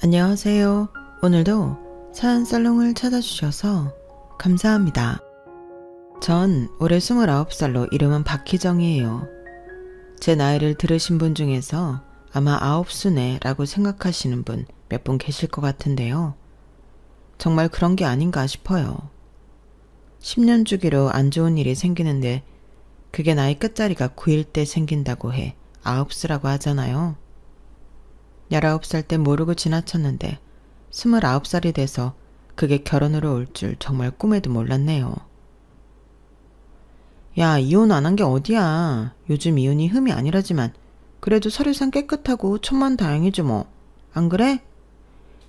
안녕하세요. 오늘도 사연살롱을 찾아주셔서 감사합니다. 전 올해 29살로 이름은 박희정이에요. 제 나이를 들으신 분 중에서 아마 아홉수네라고 생각하시는 분 몇 분 계실 것 같은데요. 정말 그런 게 아닌가 싶어요. 10년 주기로 안 좋은 일이 생기는데 그게 나이 끝자리가 9일 때 생긴다고 해 아홉수라고 하잖아요. 19살 때 모르고 지나쳤는데 29살이 돼서 그게 결혼으로 올 줄 정말 꿈에도 몰랐네요. 야, 이혼 안 한 게 어디야. 요즘 이혼이 흠이 아니라지만 그래도 서류상 깨끗하고 천만다행이지 뭐. 안 그래?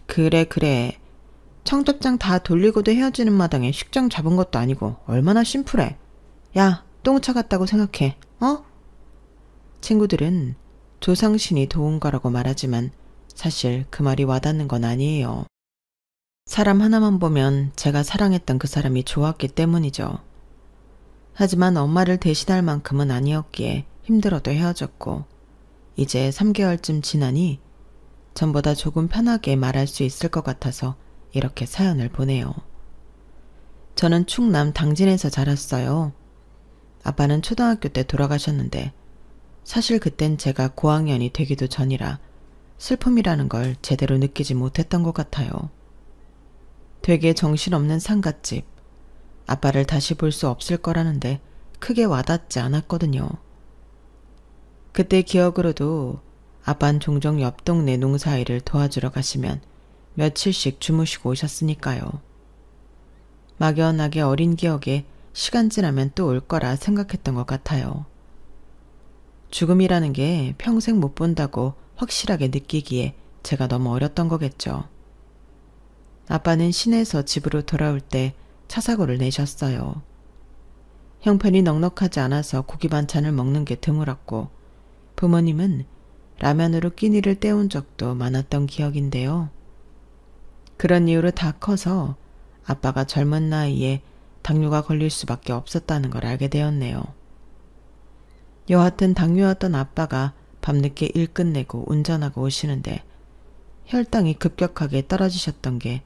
그래. 청첩장 다 돌리고도 헤어지는 마당에 식장 잡은 것도 아니고 얼마나 심플해. 야, 똥차 같다고 생각해. 어? 친구들은 조상신이 도운 거라고 말하지만 사실 그 말이 와닿는 건 아니에요. 사람 하나만 보면 제가 사랑했던 그 사람이 좋았기 때문이죠. 하지만 엄마를 대신할 만큼은 아니었기에 힘들어도 헤어졌고 이제 3개월쯤 지나니 전보다 조금 편하게 말할 수 있을 것 같아서 이렇게 사연을 보내요. 저는 충남 당진에서 자랐어요. 아빠는 초등학교 때 돌아가셨는데 사실 그땐 제가 고학년이 되기도 전이라 슬픔이라는 걸 제대로 느끼지 못했던 것 같아요. 되게 정신없는 상갓집. 아빠를 다시 볼 수 없을 거라는데 크게 와닿지 않았거든요. 그때 기억으로도 아빠는 종종 옆 동네 농사일을 도와주러 가시면 며칠씩 주무시고 오셨으니까요. 막연하게 어린 기억에 시간 지나면 또 올 거라 생각했던 것 같아요. 죽음이라는 게 평생 못 본다고 확실하게 느끼기에 제가 너무 어렸던 거겠죠. 아빠는 시내에서 집으로 돌아올 때 차 사고를 내셨어요. 형편이 넉넉하지 않아서 고기 반찬을 먹는 게 드물었고 부모님은 라면으로 끼니를 때운 적도 많았던 기억인데요. 그런 이유로 다 커서 아빠가 젊은 나이에 당뇨가 걸릴 수밖에 없었다는 걸 알게 되었네요. 여하튼 당뇨였던 아빠가 밤늦게 일 끝내고 운전하고 오시는데 혈당이 급격하게 떨어지셨던 게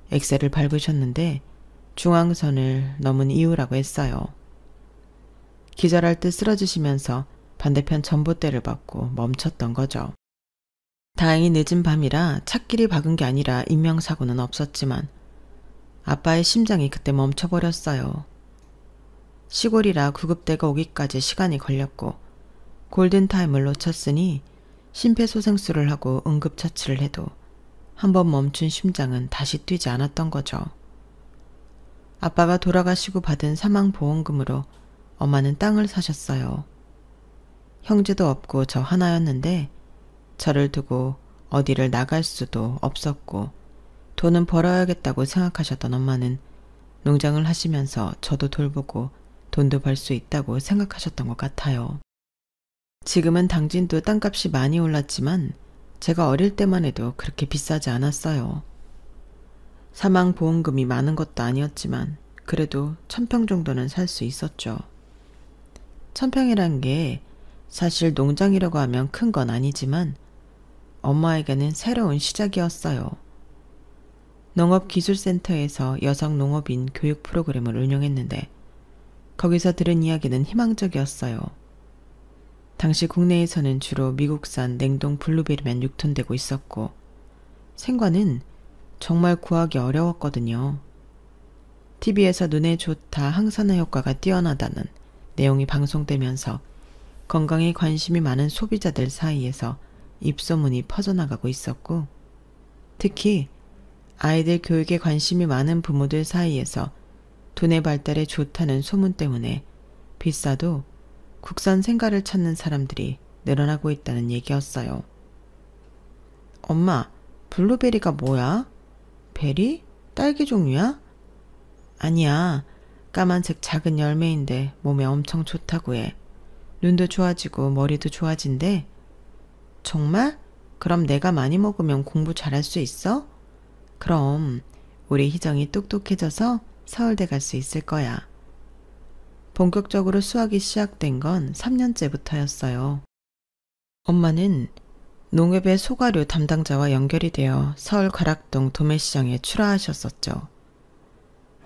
엑셀을 밟으셨는데 중앙선을 넘은 이유라고 했어요. 기절할 듯 쓰러지시면서 반대편 전봇대를 받고 멈췄던 거죠. 다행히 늦은 밤이라 찻길이 박은 게 아니라 인명사고는 없었지만 아빠의 심장이 그때 멈춰버렸어요. 시골이라 구급대가 오기까지 시간이 걸렸고 골든타임을 놓쳤으니 심폐소생술을 하고 응급처치를 해도 한번 멈춘 심장은 다시 뛰지 않았던 거죠. 아빠가 돌아가시고 받은 사망보험금으로 엄마는 땅을 사셨어요. 형제도 없고 저 하나였는데 저를 두고 어디를 나갈 수도 없었고 돈은 벌어야겠다고 생각하셨던 엄마는 농장을 하시면서 저도 돌보고 돈도 벌 수 있다고 생각하셨던 것 같아요. 지금은 당진도 땅값이 많이 올랐지만 제가 어릴 때만 해도 그렇게 비싸지 않았어요. 사망보험금이 많은 것도 아니었지만 그래도 1000평 정도는 살 수 있었죠. 1000평이란 게 사실 농장이라고 하면 큰 건 아니지만 엄마에게는 새로운 시작이었어요. 농업기술센터에서 여성 농업인 교육 프로그램을 운영했는데 거기서 들은 이야기는 희망적이었어요. 당시 국내에서는 주로 미국산 냉동 블루베리만 유통되고 있었고 생과는 정말 구하기 어려웠거든요. TV에서 눈에 좋다 항산화 효과가 뛰어나다는 내용이 방송되면서 건강에 관심이 많은 소비자들 사이에서 입소문이 퍼져나가고 있었고 특히 아이들 교육에 관심이 많은 부모들 사이에서 두뇌 발달에 좋다는 소문 때문에 비싸도 국산 생과를 찾는 사람들이 늘어나고 있다는 얘기였어요. 엄마, 블루베리가 뭐야? 베리? 딸기 종류야? 아니야. 까만색 작은 열매인데 몸에 엄청 좋다고 해. 눈도 좋아지고 머리도 좋아진대. 정말? 그럼 내가 많이 먹으면 공부 잘할 수 있어? 그럼 우리 희정이 똑똑해져서 서울대 갈 수 있을 거야. 본격적으로 수학이 시작된 건 3년째부터였어요. 엄마는 농협의 소과류 담당자와 연결이 되어 서울 가락동 도매시장에 출하하셨었죠.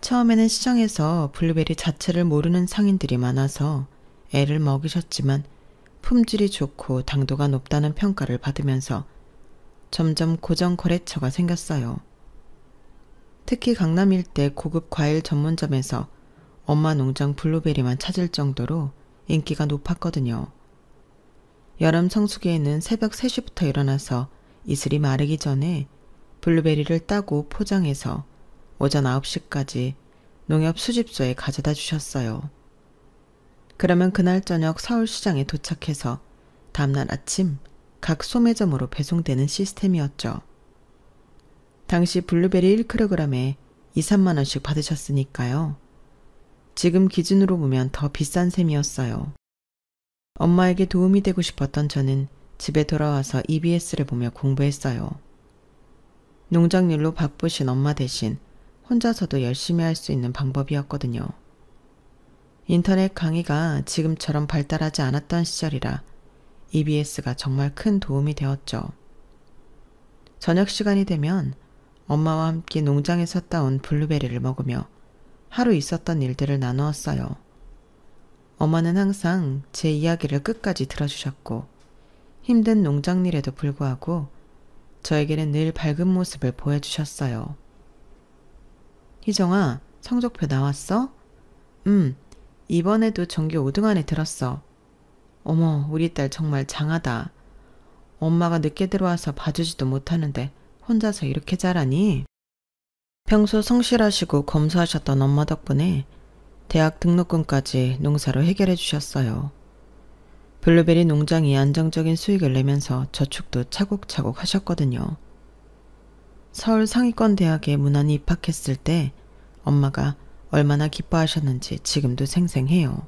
처음에는 시장에서 블루베리 자체를 모르는 상인들이 많아서 애를 먹이셨지만 품질이 좋고 당도가 높다는 평가를 받으면서 점점 고정 거래처가 생겼어요. 특히 강남 일대 고급 과일 전문점에서 엄마 농장 블루베리만 찾을 정도로 인기가 높았거든요. 여름 성수기에는 새벽 3시부터 일어나서 이슬이 마르기 전에 블루베리를 따고 포장해서 오전 9시까지 농협 수집소에 가져다 주셨어요. 그러면 그날 저녁 서울시장에 도착해서 다음날 아침 각 소매점으로 배송되는 시스템이었죠. 당시 블루베리 1kg에 2, 3만 원씩 받으셨으니까요. 지금 기준으로 보면 더 비싼 셈이었어요. 엄마에게 도움이 되고 싶었던 저는 집에 돌아와서 EBS를 보며 공부했어요. 농장 일로 바쁘신 엄마 대신 혼자서도 열심히 할 수 있는 방법이었거든요. 인터넷 강의가 지금처럼 발달하지 않았던 시절이라 EBS가 정말 큰 도움이 되었죠. 저녁 시간이 되면 엄마와 함께 농장에서 따온 블루베리를 먹으며 하루 있었던 일들을 나누었어요. 엄마는 항상 제 이야기를 끝까지 들어주셨고 힘든 농장 일에도 불구하고 저에게는 늘 밝은 모습을 보여주셨어요. 희정아, 성적표 나왔어? 이번에도 전교 5등 안에 들었어. 어머, 우리 딸 정말 장하다. 엄마가 늦게 들어와서 봐주지도 못하는데 혼자서 이렇게 잘하니? 평소 성실하시고 검소하셨던 엄마 덕분에 대학 등록금까지 농사로 해결해 주셨어요. 블루베리 농장이 안정적인 수익을 내면서 저축도 차곡차곡 하셨거든요. 서울 상위권 대학에 무난히 입학했을 때 엄마가 얼마나 기뻐하셨는지 지금도 생생해요.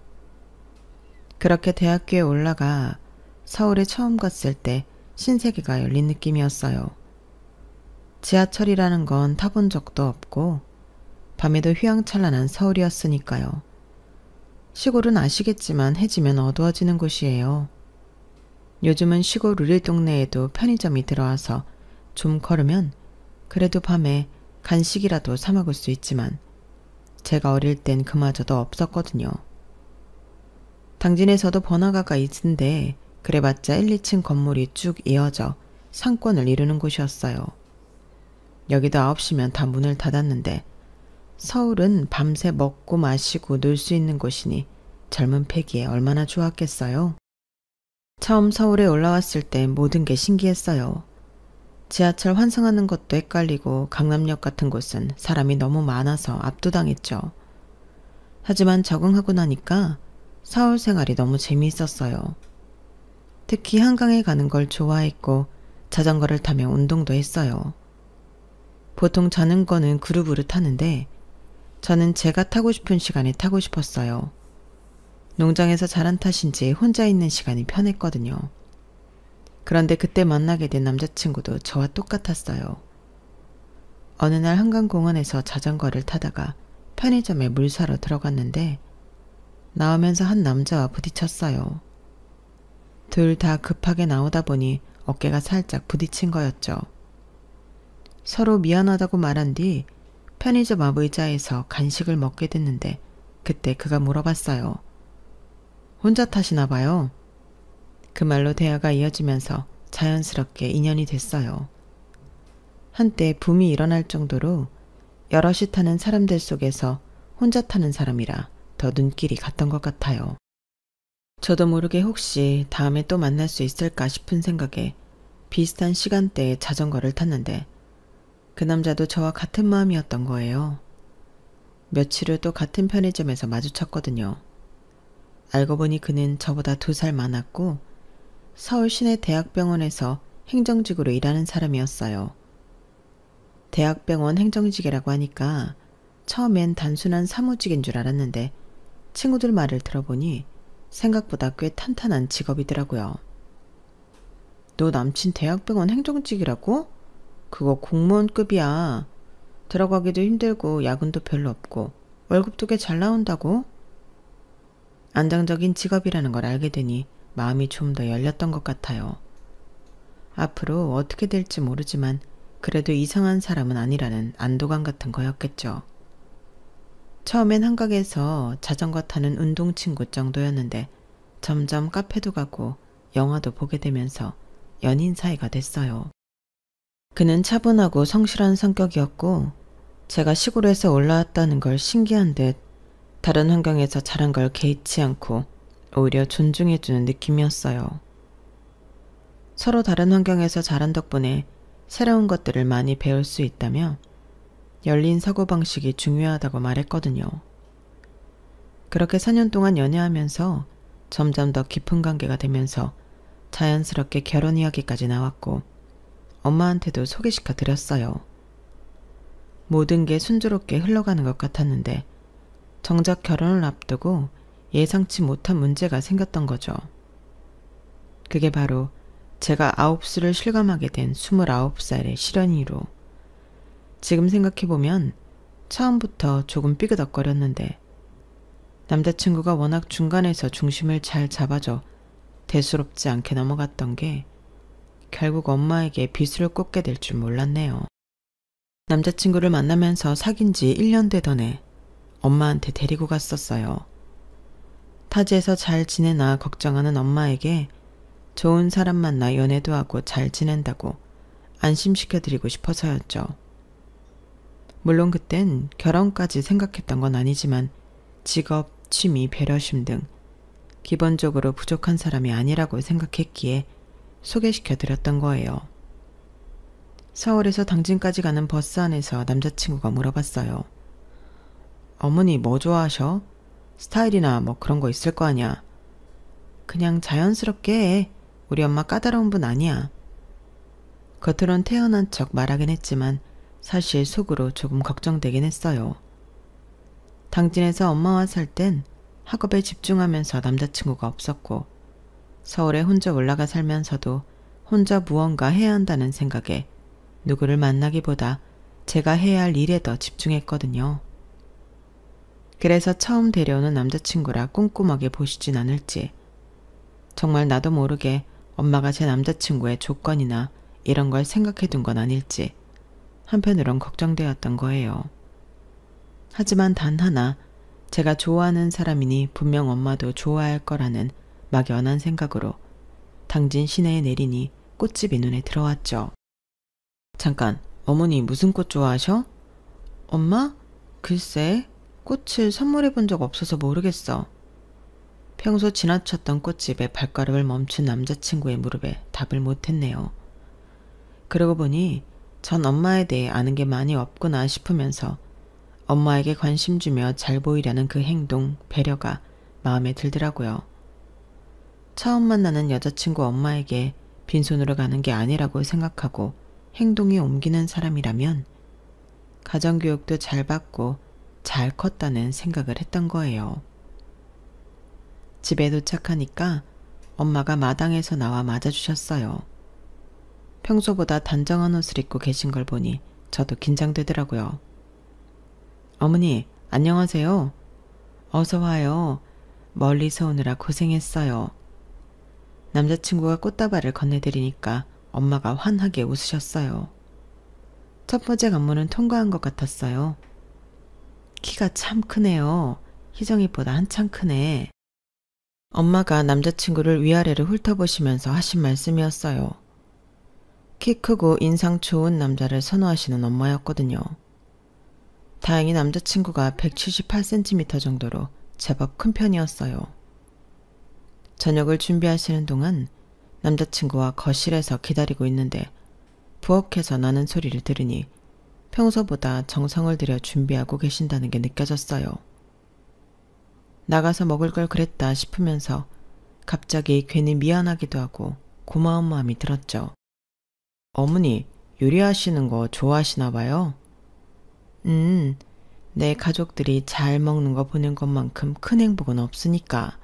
그렇게 대학교에 올라가 서울에 처음 갔을 때 신세계가 열린 느낌이었어요. 지하철이라는 건 타본 적도 없고 밤에도 휘황찬란한 서울이었으니까요. 시골은 아시겠지만 해지면 어두워지는 곳이에요. 요즘은 시골 우리 동네에도 편의점이 들어와서 좀 걸으면 그래도 밤에 간식이라도 사 먹을 수 있지만 제가 어릴 땐 그마저도 없었거든요. 당진에서도 번화가가 있는데 그래봤자 1, 2층 건물이 쭉 이어져 상권을 이루는 곳이었어요. 여기도 9시면 다 문을 닫았는데 서울은 밤새 먹고 마시고 놀 수 있는 곳이니 젊은 패기에 얼마나 좋았겠어요. 처음 서울에 올라왔을 때 모든 게 신기했어요. 지하철 환승하는 것도 헷갈리고 강남역 같은 곳은 사람이 너무 많아서 압도당했죠. 하지만 적응하고 나니까 서울 생활이 너무 재미있었어요. 특히 한강에 가는 걸 좋아했고 자전거를 타며 운동도 했어요. 보통 자는 거는 그룹으로 타는데 저는 제가 타고 싶은 시간에 타고 싶었어요. 농장에서 자란 탓인지 혼자 있는 시간이 편했거든요. 그런데 그때 만나게 된 남자친구도 저와 똑같았어요. 어느 날 한강공원에서 자전거를 타다가 편의점에 물 사러 들어갔는데 나오면서 한 남자와 부딪혔어요. 둘 다 급하게 나오다 보니 어깨가 살짝 부딪힌 거였죠. 서로 미안하다고 말한 뒤 편의점 앞 의자에서 간식을 먹게 됐는데 그때 그가 물어봤어요. 혼자 타시나 봐요. 그 말로 대화가 이어지면서 자연스럽게 인연이 됐어요. 한때 붐이 일어날 정도로 여럿이 타는 사람들 속에서 혼자 타는 사람이라 더 눈길이 갔던 것 같아요. 저도 모르게 혹시 다음에 또 만날 수 있을까 싶은 생각에 비슷한 시간대에 자전거를 탔는데 그 남자도 저와 같은 마음이었던 거예요. 며칠 후 또 같은 편의점에서 마주쳤거든요. 알고 보니 그는 저보다 2살 많았고 서울 시내 대학병원에서 행정직으로 일하는 사람이었어요. 대학병원 행정직이라고 하니까 처음엔 단순한 사무직인 줄 알았는데 친구들 말을 들어보니 생각보다 꽤 탄탄한 직업이더라고요. 너 남친 대학병원 행정직이라고? 그거 공무원급이야. 들어가기도 힘들고 야근도 별로 없고 월급도 꽤 잘 나온다고? 안정적인 직업이라는 걸 알게 되니 마음이 좀 더 열렸던 것 같아요. 앞으로 어떻게 될지 모르지만 그래도 이상한 사람은 아니라는 안도감 같은 거였겠죠. 처음엔 한강에서 자전거 타는 운동 친구 정도였는데 점점 카페도 가고 영화도 보게 되면서 연인 사이가 됐어요. 그는 차분하고 성실한 성격이었고 제가 시골에서 올라왔다는 걸 신기한 듯 다른 환경에서 자란 걸 개의치 않고 오히려 존중해주는 느낌이었어요. 서로 다른 환경에서 자란 덕분에 새로운 것들을 많이 배울 수 있다며 열린 사고방식이 중요하다고 말했거든요. 그렇게 4년 동안 연애하면서 점점 더 깊은 관계가 되면서 자연스럽게 결혼 이야기까지 나왔고 엄마한테도 소개시켜 드렸어요. 모든 게 순조롭게 흘러가는 것 같았는데 정작 결혼을 앞두고 예상치 못한 문제가 생겼던 거죠. 그게 바로 제가 9수를 실감하게 된 29살의 실연이로. 지금 생각해보면 처음부터 조금 삐그덕거렸는데 남자친구가 워낙 중간에서 중심을 잘 잡아줘 대수롭지 않게 넘어갔던 게 결국 엄마에게 빗을 꽂게 될 줄 몰랐네요. 남자친구를 만나면서 사귄 지 1년 되던 해 엄마한테 데리고 갔었어요. 타지에서 잘 지내나 걱정하는 엄마에게 좋은 사람 만나 연애도 하고 잘 지낸다고 안심시켜드리고 싶어서였죠. 물론 그땐 결혼까지 생각했던 건 아니지만 직업, 취미, 배려심 등 기본적으로 부족한 사람이 아니라고 생각했기에 소개시켜드렸던 거예요. 서울에서 당진까지 가는 버스 안에서 남자친구가 물어봤어요. 어머니 뭐 좋아하셔? 스타일이나 뭐 그런 거 있을 거 아니야. 그냥 자연스럽게 해. 우리 엄마 까다로운 분 아니야. 겉으론 태어난 척 말하긴 했지만 사실 속으로 조금 걱정되긴 했어요. 당진에서 엄마와 살 땐 학업에 집중하면서 남자친구가 없었고 서울에 혼자 올라가 살면서도 혼자 무언가 해야 한다는 생각에 누구를 만나기보다 제가 해야 할 일에 더 집중했거든요. 그래서 처음 데려오는 남자친구라 꼼꼼하게 보시진 않을지 정말 나도 모르게 엄마가 제 남자친구의 조건이나 이런 걸 생각해 둔 건 아닐지 한편으론 걱정되었던 거예요. 하지만 단 하나 제가 좋아하는 사람이니 분명 엄마도 좋아할 거라는 막연한 생각으로 당진 시내에 내리니 꽃집이 눈에 들어왔죠. 잠깐, 어머니 무슨 꽃 좋아하셔? 엄마? 글쎄, 꽃을 선물해 본 적 없어서 모르겠어. 평소 지나쳤던 꽃집에 발걸음을 멈춘 남자친구의 무릎에 답을 못했네요. 그러고 보니 전 엄마에 대해 아는 게 많이 없구나 싶으면서 엄마에게 관심 주며 잘 보이려는 그 행동, 배려가 마음에 들더라고요. 처음 만나는 여자친구 엄마에게 빈손으로 가는 게 아니라고 생각하고 행동이 옮기는 사람이라면 가정교육도 잘 받고 잘 컸다는 생각을 했던 거예요. 집에 도착하니까 엄마가 마당에서 나와 맞아주셨어요. 평소보다 단정한 옷을 입고 계신 걸 보니 저도 긴장되더라고요. 어머니, 안녕하세요. 어서 와요. 멀리서 오느라 고생했어요. 남자친구가 꽃다발을 건네드리니까 엄마가 환하게 웃으셨어요. 첫 번째 관문은 통과한 것 같았어요. 키가 참 크네요. 희정이보다 한참 크네. 엄마가 남자친구를 위아래로 훑어보시면서 하신 말씀이었어요. 키 크고 인상 좋은 남자를 선호하시는 엄마였거든요. 다행히 남자친구가 178cm 정도로 제법 큰 편이었어요. 저녁을 준비하시는 동안 남자친구와 거실에서 기다리고 있는데 부엌에서 나는 소리를 들으니 평소보다 정성을 들여 준비하고 계신다는 게 느껴졌어요. 나가서 먹을 걸 그랬다 싶으면서 갑자기 괜히 미안하기도 하고 고마운 마음이 들었죠. 어머니, 요리하시는 거 좋아하시나 봐요? 내 가족들이 잘 먹는 거 보는 것만큼 큰 행복은 없으니까.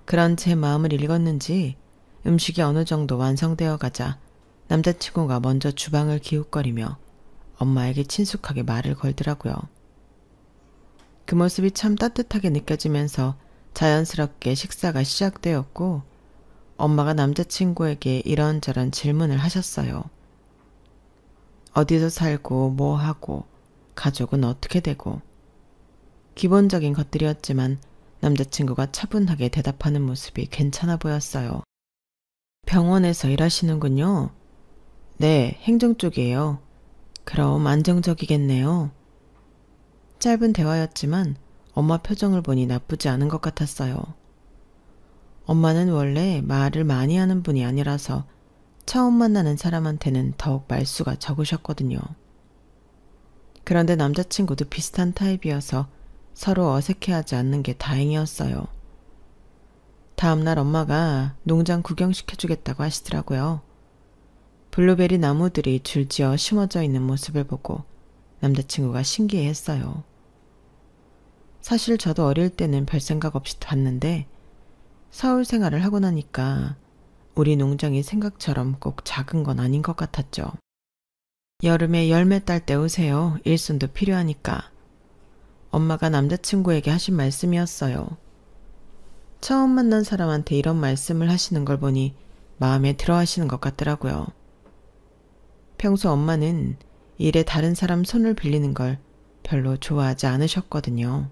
그런 제 마음을 읽었는지 음식이 어느 정도 완성되어 가자 남자친구가 먼저 주방을 기웃거리며 엄마에게 친숙하게 말을 걸더라고요. 그 모습이 참 따뜻하게 느껴지면서 자연스럽게 식사가 시작되었고 엄마가 남자친구에게 이런저런 질문을 하셨어요. 어디서 살고 뭐 하고 가족은 어떻게 되고 기본적인 것들이었지만 남자친구가 차분하게 대답하는 모습이 괜찮아 보였어요. 병원에서 일하시는군요. 네, 행정 쪽이에요. 그럼 안정적이겠네요. 짧은 대화였지만 엄마 표정을 보니 나쁘지 않은 것 같았어요. 엄마는 원래 말을 많이 하는 분이 아니라서 처음 만나는 사람한테는 더욱 말수가 적으셨거든요. 그런데 남자친구도 비슷한 타입이어서 서로 어색해하지 않는 게 다행이었어요. 다음날 엄마가 농장 구경시켜주겠다고 하시더라고요. 블루베리 나무들이 줄지어 심어져 있는 모습을 보고 남자친구가 신기해했어요. 사실 저도 어릴 때는 별 생각 없이 봤는데 서울 생활을 하고 나니까 우리 농장이 생각처럼 꼭 작은 건 아닌 것 같았죠. 여름에 열매 딸 때 오세요. 일손도 필요하니까. 엄마가 남자친구에게 하신 말씀이었어요. 처음 만난 사람한테 이런 말씀을 하시는 걸 보니 마음에 들어 하시는 것 같더라고요. 평소 엄마는 일에 다른 사람 손을 빌리는 걸 별로 좋아하지 않으셨거든요.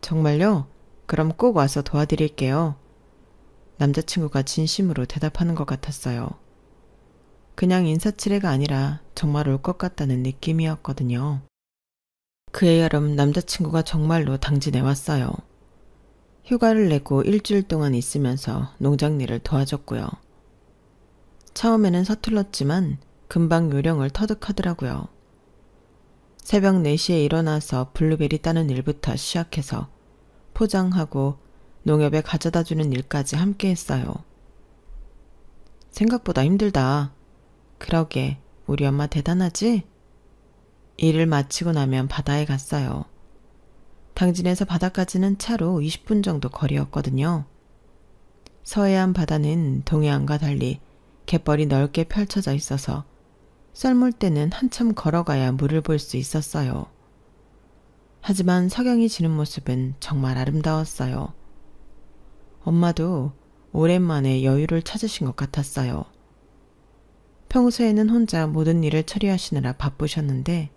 정말요? 그럼 꼭 와서 도와드릴게요. 남자친구가 진심으로 대답하는 것 같았어요. 그냥 인사치레가 아니라 정말 올 것 같다는 느낌이었거든요. 그해 여름 남자친구가 정말로 당진에 왔어요. 휴가를 내고 일주일 동안 있으면서 농장 일을 도와줬고요. 처음에는 서툴렀지만 금방 요령을 터득하더라고요. 새벽 4시에 일어나서 블루베리 따는 일부터 시작해서 포장하고 농협에 가져다주는 일까지 함께 했어요. 생각보다 힘들다. 그러게 우리 엄마 대단하지? 일을 마치고 나면 바다에 갔어요. 당진에서 바다까지는 차로 20분 정도 거리였거든요. 서해안 바다는 동해안과 달리 갯벌이 넓게 펼쳐져 있어서 썰물 때는 한참 걸어가야 물을 볼 수 있었어요. 하지만 석양이 지는 모습은 정말 아름다웠어요. 엄마도 오랜만에 여유를 찾으신 것 같았어요. 평소에는 혼자 모든 일을 처리하시느라 바쁘셨는데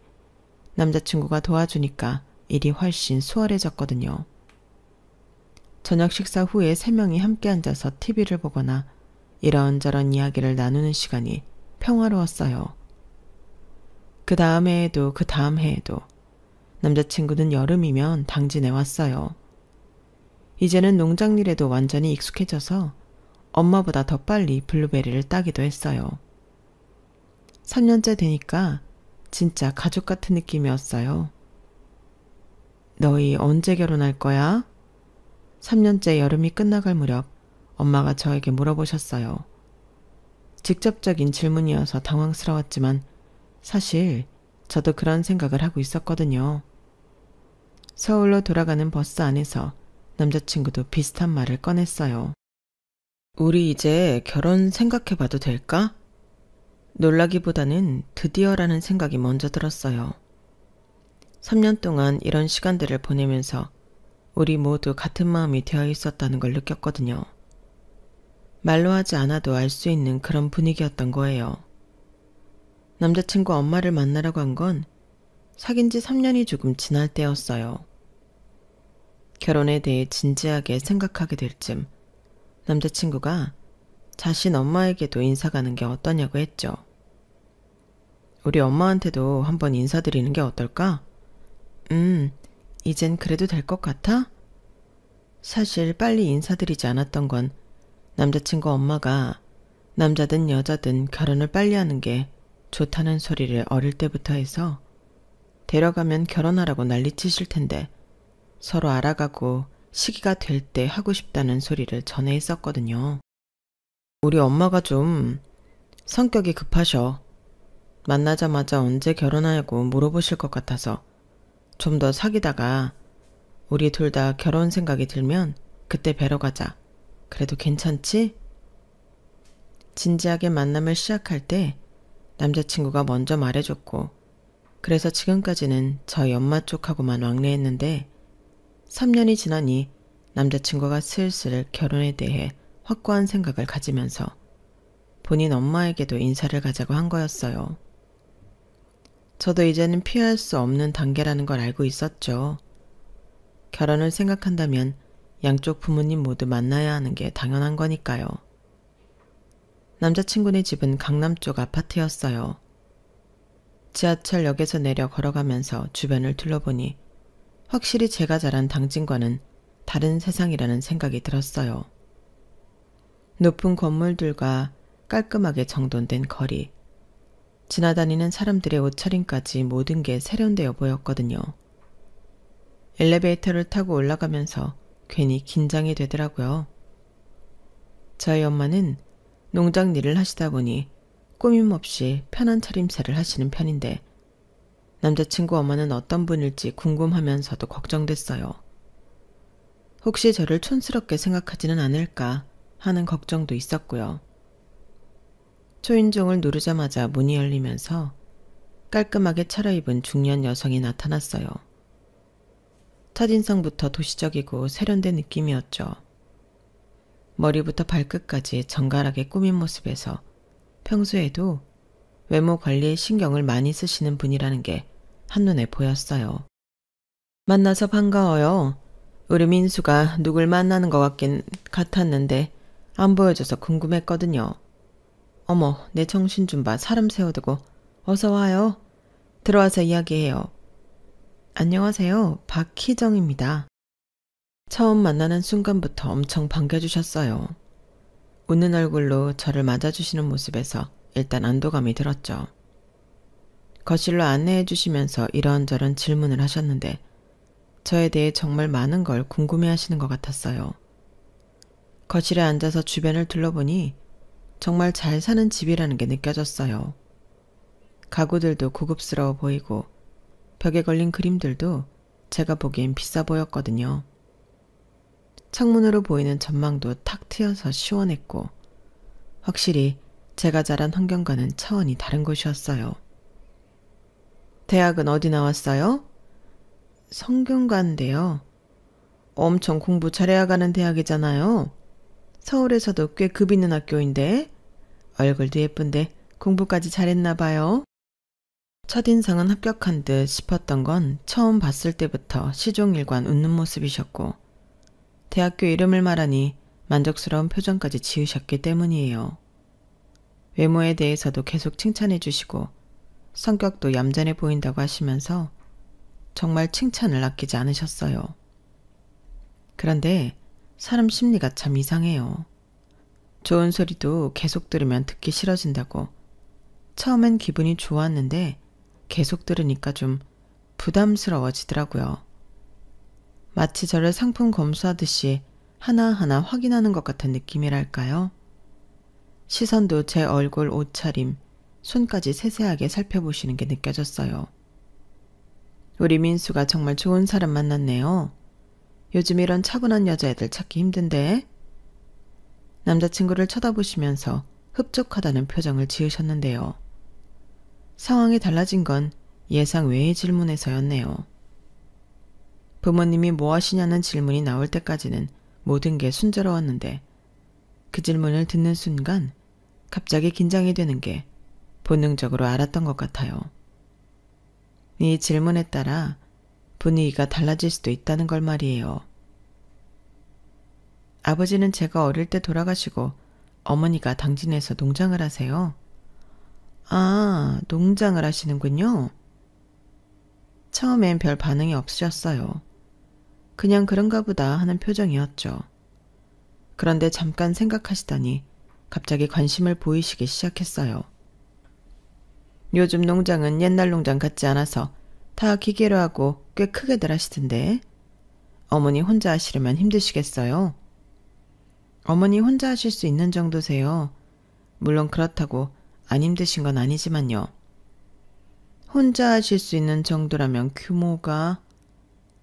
남자친구가 도와주니까 일이 훨씬 수월해졌거든요. 저녁 식사 후에 3명이 함께 앉아서 TV를 보거나 이런저런 이야기를 나누는 시간이 평화로웠어요. 그 다음 해에도 그 다음 해에도 남자친구는 여름이면 당진에 왔어요. 이제는 농장 일에도 완전히 익숙해져서 엄마보다 더 빨리 블루베리를 따기도 했어요. 3년째 되니까 진짜 가족 같은 느낌이었어요. 너희 언제 결혼할 거야? 3년째 여름이 끝나갈 무렵 엄마가 저에게 물어보셨어요. 직접적인 질문이어서 당황스러웠지만 사실 저도 그런 생각을 하고 있었거든요. 서울로 돌아가는 버스 안에서 남자친구도 비슷한 말을 꺼냈어요. 우리 이제 결혼 생각해봐도 될까? 놀라기보다는 드디어라는 생각이 먼저 들었어요. 3년 동안 이런 시간들을 보내면서 우리 모두 같은 마음이 되어 있었다는 걸 느꼈거든요. 말로 하지 않아도 알 수 있는 그런 분위기였던 거예요. 남자친구 엄마를 만나라고 한 건 사귄 지 3년이 조금 지날 때였어요. 결혼에 대해 진지하게 생각하게 될 쯤 남자친구가 자신 엄마에게도 인사 가는 게 어떠냐고 했죠. 우리 엄마한테도 한번 인사드리는 게 어떨까? 이젠 그래도 될 것 같아? 사실 빨리 인사드리지 않았던 건 남자친구 엄마가 남자든 여자든 결혼을 빨리 하는 게 좋다는 소리를 어릴 때부터 해서 데려가면 결혼하라고 난리치실 텐데 서로 알아가고 시기가 될 때 하고 싶다는 소리를 전해 있었거든요. 우리 엄마가 좀 성격이 급하셔. 만나자마자 언제 결혼하냐고 물어보실 것 같아서 좀 더 사귀다가 우리 둘 다 결혼 생각이 들면 그때 뵈러 가자. 그래도 괜찮지? 진지하게 만남을 시작할 때 남자친구가 먼저 말해줬고 그래서 지금까지는 저희 엄마 쪽하고만 왕래했는데 3년이 지나니 남자친구가 슬슬 결혼에 대해 확고한 생각을 가지면서 본인 엄마에게도 인사를 가자고 한 거였어요. 저도 이제는 피할 수 없는 단계라는 걸 알고 있었죠. 결혼을 생각한다면 양쪽 부모님 모두 만나야 하는 게 당연한 거니까요. 남자친구네 집은 강남 쪽 아파트였어요. 지하철역에서 내려 걸어가면서 주변을 둘러보니 확실히 제가 자란 당진과는 다른 세상이라는 생각이 들었어요. 높은 건물들과 깔끔하게 정돈된 거리, 지나다니는 사람들의 옷차림까지 모든 게 세련되어 보였거든요. 엘리베이터를 타고 올라가면서 괜히 긴장이 되더라고요. 저희 엄마는 농장 일을 하시다 보니 꾸밈없이 편한 차림새를 하시는 편인데 남자친구 엄마는 어떤 분일지 궁금하면서도 걱정됐어요. 혹시 저를 촌스럽게 생각하지는 않을까 하는 걱정도 있었고요. 초인종을 누르자마자 문이 열리면서 깔끔하게 차려입은 중년 여성이 나타났어요. 첫인상부터 도시적이고 세련된 느낌이었죠. 머리부터 발끝까지 정갈하게 꾸민 모습에서 평소에도 외모 관리에 신경을 많이 쓰시는 분이라는 게 한눈에 보였어요. 만나서 반가워요. 우리 민수가 누굴 만나는 것 같았는데 안 보여줘서 궁금했거든요. 어머, 내 정신 좀 봐. 사람 세워두고. 어서 와요. 들어와서 이야기해요. 안녕하세요. 박희정입니다. 처음 만나는 순간부터 엄청 반겨주셨어요. 웃는 얼굴로 저를 맞아주시는 모습에서 일단 안도감이 들었죠. 거실로 안내해 주시면서 이런저런 질문을 하셨는데 저에 대해 정말 많은 걸 궁금해 하시는 것 같았어요. 거실에 앉아서 주변을 둘러보니 정말 잘 사는 집이라는 게 느껴졌어요. 가구들도 고급스러워 보이고 벽에 걸린 그림들도 제가 보기엔 비싸 보였거든요. 창문으로 보이는 전망도 탁 트여서 시원했고 확실히 제가 자란 환경과는 차원이 다른 곳이었어요. 대학은 어디 나왔어요? 성균관인데요. 엄청 공부 잘해야 가는 대학이잖아요. 서울에서도 꽤 급 있는 학교인데 얼굴도 예쁜데 공부까지 잘했나 봐요. 첫인상은 합격한 듯 싶었던 건 처음 봤을 때부터 시종일관 웃는 모습이셨고 대학교 이름을 말하니 만족스러운 표정까지 지으셨기 때문이에요. 외모에 대해서도 계속 칭찬해 주시고 성격도 얌전해 보인다고 하시면서 정말 칭찬을 아끼지 않으셨어요. 그런데 사람 심리가 참 이상해요. 좋은 소리도 계속 들으면 듣기 싫어진다고. 처음엔 기분이 좋았는데 계속 들으니까 좀 부담스러워지더라고요. 마치 저를 상품 검수하듯이 하나하나 확인하는 것 같은 느낌이랄까요? 시선도 제 얼굴, 옷차림, 손까지 세세하게 살펴보시는 게 느껴졌어요. 우리 민수가 정말 좋은 사람 만났네요. 요즘 이런 차분한 여자애들 찾기 힘든데? 남자친구를 쳐다보시면서 흡족하다는 표정을 지으셨는데요. 상황이 달라진 건 예상 외의 질문에서였네요. 부모님이 뭐 하시냐는 질문이 나올 때까지는 모든 게 순조로웠는데 그 질문을 듣는 순간 갑자기 긴장이 되는 게 본능적으로 알았던 것 같아요. 이 질문에 따라 분위기가 달라질 수도 있다는 걸 말이에요. 아버지는 제가 어릴 때 돌아가시고 어머니가 당진에서 농장을 하세요. 아, 농장을 하시는군요. 처음엔 별 반응이 없으셨어요. 그냥 그런가 보다 하는 표정이었죠. 그런데 잠깐 생각하시더니 갑자기 관심을 보이시기 시작했어요. 요즘 농장은 옛날 농장 같지 않아서 다 기계로 하고 꽤 크게들 하시던데 어머니 혼자 하시려면 힘드시겠어요? 어머니 혼자 하실 수 있는 정도세요. 물론 그렇다고 안 힘드신 건 아니지만요. 혼자 하실 수 있는 정도라면 규모가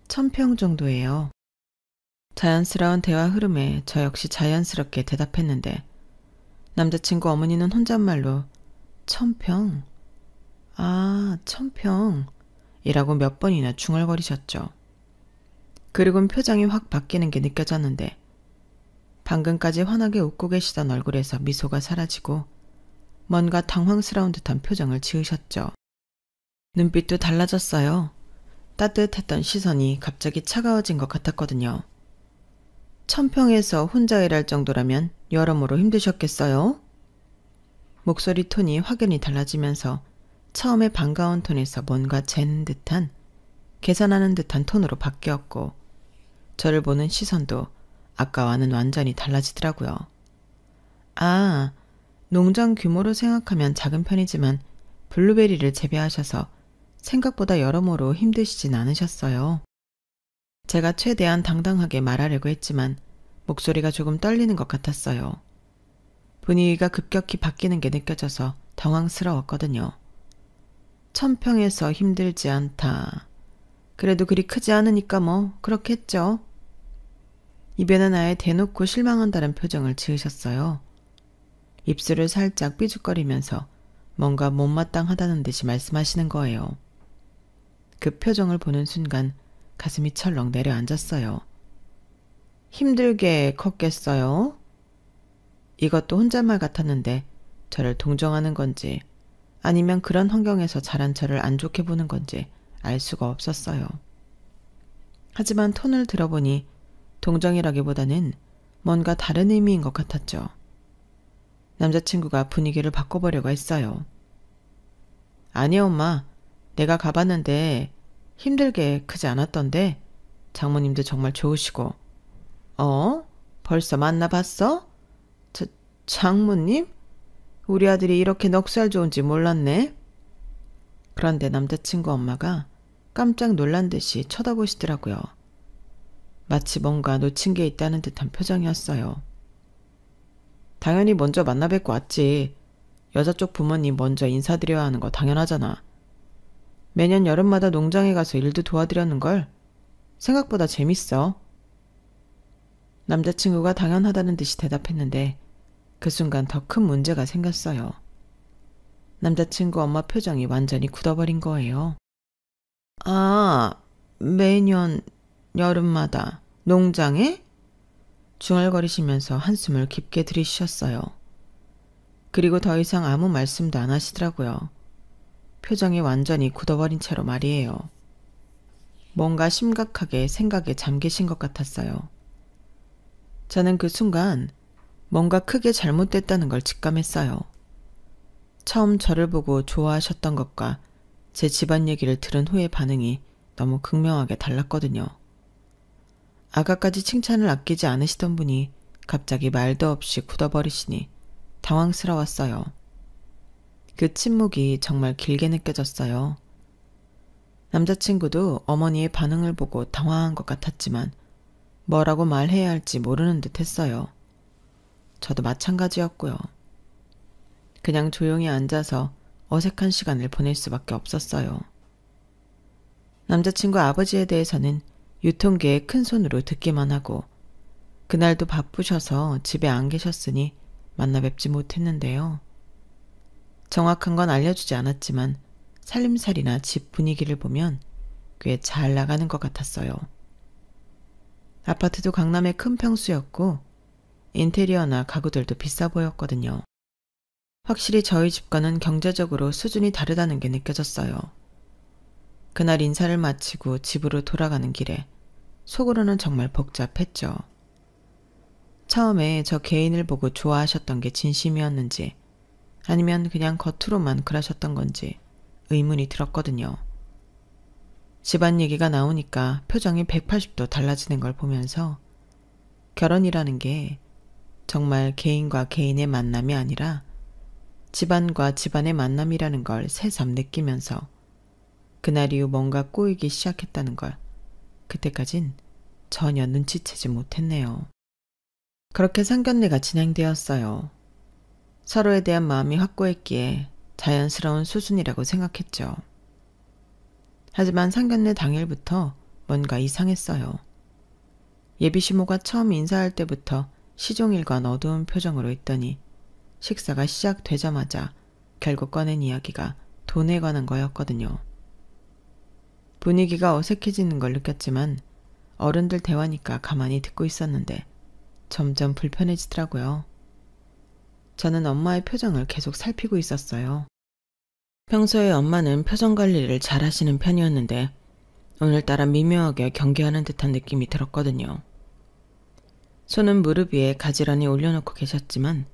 1000평 정도예요. 자연스러운 대화 흐름에 저 역시 자연스럽게 대답했는데 남자친구 어머니는 혼잣말로 1000평? 아, 1000평 이라고 몇 번이나 중얼거리셨죠. 그리고는 표정이 확 바뀌는 게 느껴졌는데 방금까지 환하게 웃고 계시던 얼굴에서 미소가 사라지고 뭔가 당황스러운 듯한 표정을 지으셨죠. 눈빛도 달라졌어요. 따뜻했던 시선이 갑자기 차가워진 것 같았거든요. 천평에서 혼자 일할 정도라면 여러모로 힘드셨겠어요? 목소리 톤이 확연히 달라지면서 처음에 반가운 톤에서 뭔가 재는 듯한, 계산하는 듯한 톤으로 바뀌었고 저를 보는 시선도 아까와는 완전히 달라지더라고요. 아, 농장 규모로 생각하면 작은 편이지만 블루베리를 재배하셔서 생각보다 여러모로 힘드시진 않으셨어요. 제가 최대한 당당하게 말하려고 했지만 목소리가 조금 떨리는 것 같았어요. 분위기가 급격히 바뀌는 게 느껴져서 당황스러웠거든요. 천평에서 힘들지 않다. 그래도 그리 크지 않으니까 뭐 그렇겠죠. 입에는 아예 대놓고 실망한다는 표정을 지으셨어요. 입술을 살짝 삐죽거리면서 뭔가 못마땅하다는 듯이 말씀하시는 거예요. 그 표정을 보는 순간 가슴이 철렁 내려앉았어요. 힘들게 컸겠어요? 이것도 혼잣말 같았는데 저를 동정하는 건지 아니면 그런 환경에서 자란 저를 안 좋게 보는 건지 알 수가 없었어요. 하지만 톤을 들어보니 동정이라기보다는 뭔가 다른 의미인 것 같았죠. 남자친구가 분위기를 바꿔보려고 했어요. 아니 엄마, 내가 가봤는데 힘들게 크지 않았던데 장모님도 정말 좋으시고. 벌써 만나봤어? 장모님? 우리 아들이 이렇게 넉살 좋은지 몰랐네. 그런데 남자친구 엄마가 깜짝 놀란 듯이 쳐다보시더라고요. 마치 뭔가 놓친 게 있다는 듯한 표정이었어요. 당연히 먼저 만나 뵙고 왔지. 여자 쪽 부모님 먼저 인사드려야 하는 거 당연하잖아. 매년 여름마다 농장에 가서 일도 도와드렸는걸. 생각보다 재밌어. 남자친구가 당연하다는 듯이 대답했는데 그 순간 더 큰 문제가 생겼어요. 남자친구 엄마 표정이 완전히 굳어버린 거예요. 아, 매년 여름마다 농장에? 중얼거리시면서 한숨을 깊게 들이쉬셨어요. 그리고 더 이상 아무 말씀도 안 하시더라고요. 표정이 완전히 굳어버린 채로 말이에요. 뭔가 심각하게 생각에 잠기신 것 같았어요. 저는 그 순간 뭔가 크게 잘못됐다는 걸 직감했어요. 처음 저를 보고 좋아하셨던 것과 제 집안 얘기를 들은 후의 반응이 너무 극명하게 달랐거든요. 아까까지 칭찬을 아끼지 않으시던 분이 갑자기 말도 없이 굳어버리시니 당황스러웠어요. 그 침묵이 정말 길게 느껴졌어요. 남자친구도 어머니의 반응을 보고 당황한 것 같았지만 뭐라고 말해야 할지 모르는 듯 했어요. 저도 마찬가지였고요. 그냥 조용히 앉아서 어색한 시간을 보낼 수밖에 없었어요. 남자친구 아버지에 대해서는 유통계의 큰 손으로 듣기만 하고 그날도 바쁘셔서 집에 안 계셨으니 만나 뵙지 못했는데요. 정확한 건 알려주지 않았지만 살림살이나 집 분위기를 보면 꽤 잘 나가는 것 같았어요. 아파트도 강남의 큰 평수였고 인테리어나 가구들도 비싸 보였거든요. 확실히 저희 집과는 경제적으로 수준이 다르다는 게 느껴졌어요. 그날 인사를 마치고 집으로 돌아가는 길에 속으로는 정말 복잡했죠. 처음에 저 개인을 보고 좋아하셨던 게 진심이었는지 아니면 그냥 겉으로만 그러셨던 건지 의문이 들었거든요. 집안 얘기가 나오니까 표정이 180도 달라지는 걸 보면서 결혼이라는 게 정말 개인과 개인의 만남이 아니라 집안과 집안의 만남이라는 걸 새삼 느끼면서 그날 이후 뭔가 꼬이기 시작했다는 걸 그때까진 전혀 눈치채지 못했네요. 그렇게 상견례가 진행되었어요. 서로에 대한 마음이 확고했기에 자연스러운 수순이라고 생각했죠. 하지만 상견례 당일부터 뭔가 이상했어요. 예비시모가 처음 인사할 때부터 시종일관 어두운 표정으로 있더니 식사가 시작되자마자 결국 꺼낸 이야기가 돈에 관한 거였거든요. 분위기가 어색해지는 걸 느꼈지만 어른들 대화니까 가만히 듣고 있었는데 점점 불편해지더라고요. 저는 엄마의 표정을 계속 살피고 있었어요. 평소에 엄마는 표정 관리를 잘 하시는 편이었는데 오늘따라 미묘하게 경계하는 듯한 느낌이 들었거든요. 손은 무릎 위에 가지런히 올려놓고 계셨지만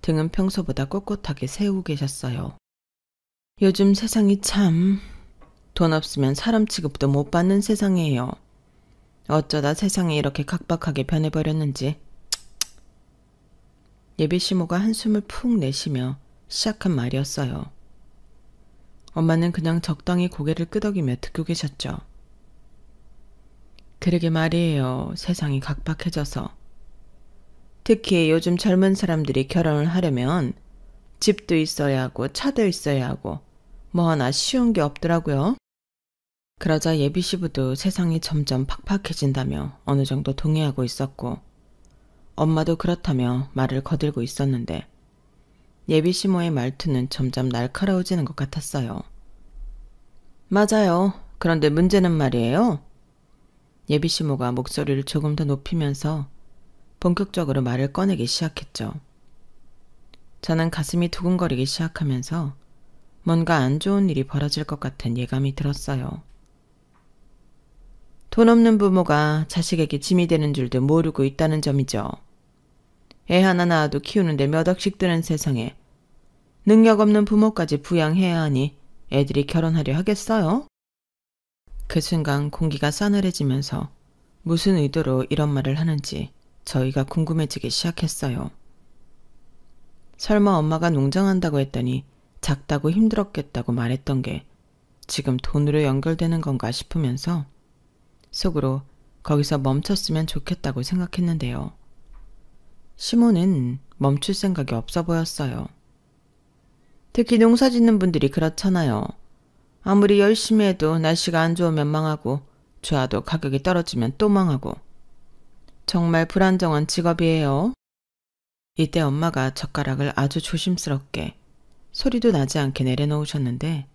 등은 평소보다 꼿꼿하게 세우고 계셨어요. 요즘 세상이 참... 돈 없으면 사람 취급도 못 받는 세상이에요. 어쩌다 세상이 이렇게 각박하게 변해버렸는지. 예비시모가 한숨을 푹 내쉬며 시작한 말이었어요. 엄마는 그냥 적당히 고개를 끄덕이며 듣고 계셨죠. 그러게 말이에요. 세상이 각박해져서. 특히 요즘 젊은 사람들이 결혼을 하려면 집도 있어야 하고 차도 있어야 하고 뭐 하나 쉬운 게 없더라고요. 그러자 예비시부도 세상이 점점 팍팍해진다며 어느 정도 동의하고 있었고 엄마도 그렇다며 말을 거들고 있었는데 예비시모의 말투는 점점 날카로워지는 것 같았어요. 맞아요. 그런데 문제는 말이에요. 예비시모가 목소리를 조금 더 높이면서 본격적으로 말을 꺼내기 시작했죠. 저는 가슴이 두근거리기 시작하면서 뭔가 안 좋은 일이 벌어질 것 같은 예감이 들었어요. 돈 없는 부모가 자식에게 짐이 되는 줄도 모르고 있다는 점이죠. 애 하나 낳아도 키우는데 몇 억씩 드는 세상에 능력 없는 부모까지 부양해야 하니 애들이 결혼하려 하겠어요? 그 순간 공기가 싸늘해지면서 무슨 의도로 이런 말을 하는지 저희가 궁금해지기 시작했어요. 설마 엄마가 농장한다고 했더니 작다고 힘들었겠다고 말했던 게 지금 돈으로 연결되는 건가 싶으면서 속으로 거기서 멈췄으면 좋겠다고 생각했는데요. 시모는 멈출 생각이 없어 보였어요. 특히 농사 짓는 분들이 그렇잖아요. 아무리 열심히 해도 날씨가 안 좋으면 망하고 좋아도 가격이 떨어지면 또 망하고. 정말 불안정한 직업이에요. 이때 엄마가 젓가락을 아주 조심스럽게 소리도 나지 않게 내려놓으셨는데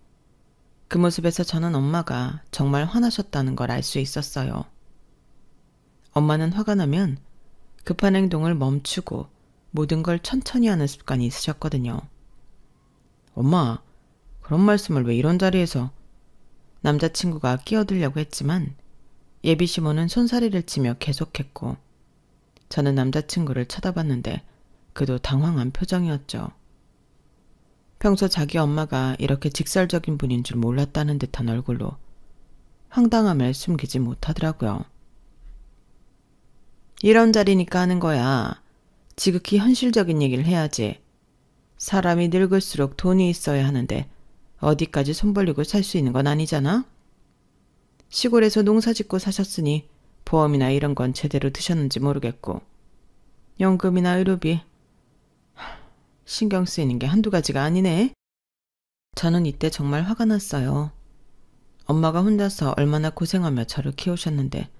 그 모습에서 저는 엄마가 정말 화나셨다는 걸 알 수 있었어요. 엄마는 화가 나면 급한 행동을 멈추고 모든 걸 천천히 하는 습관이 있으셨거든요. 엄마, 그런 말씀을 왜 이런 자리에서? 남자친구가 끼어들려고 했지만 예비시모는 손사래를 치며 계속했고 저는 남자친구를 쳐다봤는데 그도 당황한 표정이었죠. 평소 자기 엄마가 이렇게 직설적인 분인 줄 몰랐다는 듯한 얼굴로 황당함을 숨기지 못하더라고요. 이런 자리니까 하는 거야. 지극히 현실적인 얘기를 해야지. 사람이 늙을수록 돈이 있어야 하는데 어디까지 손 벌리고 살 수 있는 건 아니잖아? 시골에서 농사 짓고 사셨으니 보험이나 이런 건 제대로 드셨는지 모르겠고 연금이나 의료비 신경 쓰이는 게 한두 가지가 아니네. 저는 이때 정말 화가 났어요. 엄마가 혼자서 얼마나 고생하며 저를 키우셨는데